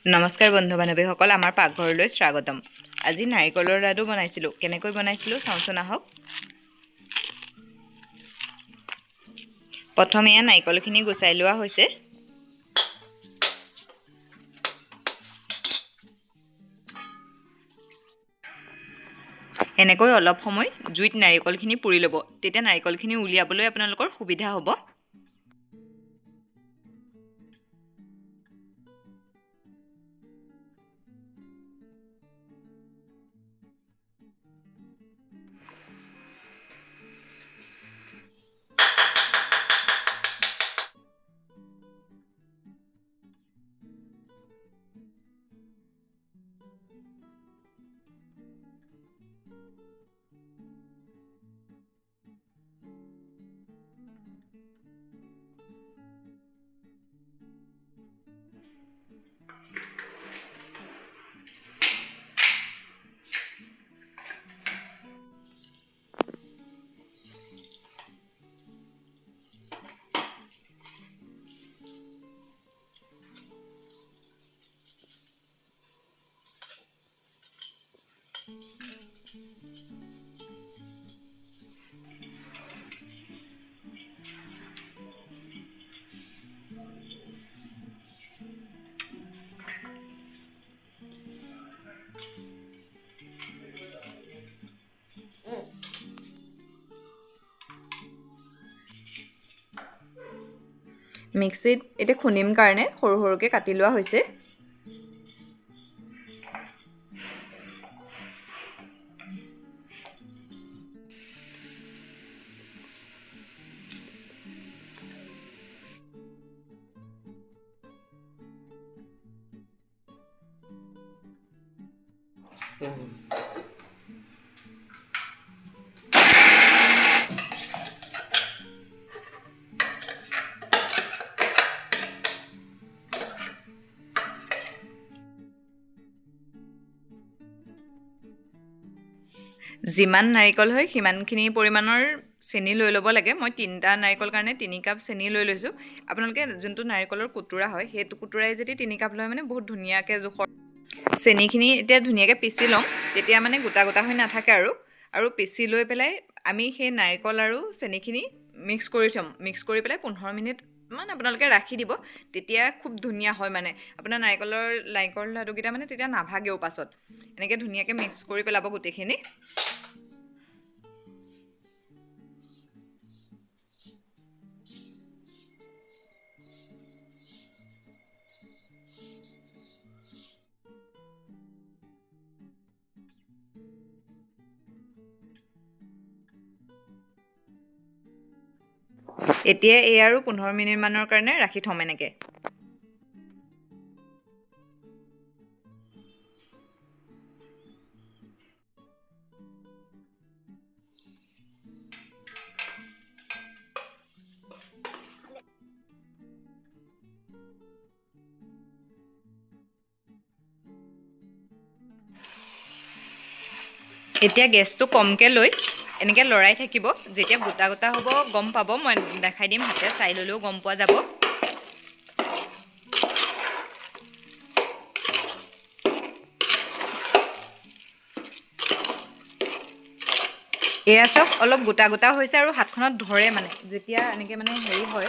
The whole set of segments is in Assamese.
নমস্কাৰ বন্ধু বান্ধৱীসকল, আমাৰ পাকঘৰলৈ স্বাগতম। আজি নাৰিকলৰ লাডু বনাইছিলোঁ। কেনেকৈ বনাইছিলোঁ চাওঁচোন আহক। প্ৰথমে এয়া নাৰিকলখিনি গুচাই লোৱা হৈছে। এনেকৈ অলপ সময় জুইত নাৰিকলখিনি পুৰি ল'ব, তেতিয়া নাৰিকলখিনি উলিয়াবলৈ আপোনালোকৰ সুবিধা হ'ব। মিক্সিত এতিয়া খুন্দিম কাৰণে সৰু সৰুকৈ কাটি লোৱা হৈছে। যিমান নাৰিকল হয় সিমানখিনি পৰিমাণৰ চেনি লৈ ল'ব লাগে। মই 3টা নাৰিকল কাৰণে 3 কাপ চেনি লৈ লৈছোঁ। আপোনালোকে যোনটো নাৰিকলৰ কুটুৰা হয় সেইটো কুটুৰাই যদি 3 কাপ লয় মানে বহুত ধুনীয়াকৈ জোখৰ। চেনিখিনি এতিয়া ধুনীয়াকৈ পিচি ল'ম, তেতিয়া মানে গোটা গোটা হৈ নাথাকে আৰু পিচি লৈ পেলাই আমি সেই নাৰিকল আৰু চেনিখিনি মিক্স কৰি থ'ম। মিক্স কৰি পেলাই 15 মিনিট মান আপোনালোকে ৰাখি দিব, তেতিয়া খুব ধুনীয়া হয়। মানে আপোনাৰ নাৰিকলৰ লাডুকেইটা মানে তেতিয়া নাভাগেও পাছত। এনেকৈ ধুনীয়াকৈ মিক্স কৰি পেলাব গোটেইখিনি। এতিয়া এই আৰু 15 মিনিটমানৰ কাৰণে ৰাখি থ'ম এনেকৈ। এতিয়া গেছটো কমকৈ লৈ এনেকৈ লৰাই থাকিব। যেতিয়া গোটা গোটা হ'ব গম পাব, মই দেখাই দিম, হাতে চাই ল'লেও গম পোৱা যাব। এয়া চাওক, অলপ গোটা গোটা হৈছে আৰু হাতখনত ধৰে। মানে যেতিয়া এনেকৈ মানে হেৰি হয়,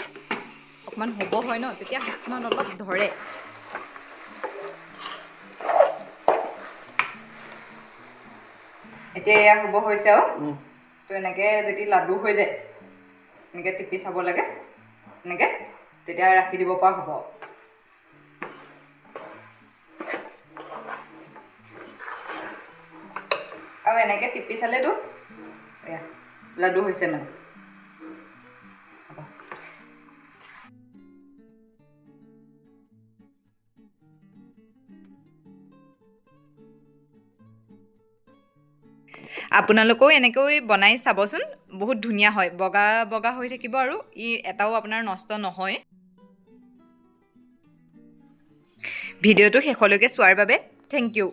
অকণমান হ'ব হয় ন, তেতিয়া হাতখনত অলপ ধৰে। এতিয়া এয়া হ'ব হৈছে আৰু তো এনেকৈ যদি লাডু হৈ যায় এনেকৈ টিপি চাব লাগে, এনেকৈ তেতিয়া ৰাখি দিব পৰা হ'ব। আৰু এনেকৈ টিপি চালেতো এয়া লাডু হৈছে মানে। আপোনালোকেও এনেকৈ বনাই চাবচোন, বহুত ধুনীয়া হয়। বগা বগা হৈ থাকিব আৰু এটাও আপোনাৰ নষ্ট নহয়। ভিডিঅ'টো শেষলৈকে চোৱাৰ বাবে থেংক ইউ।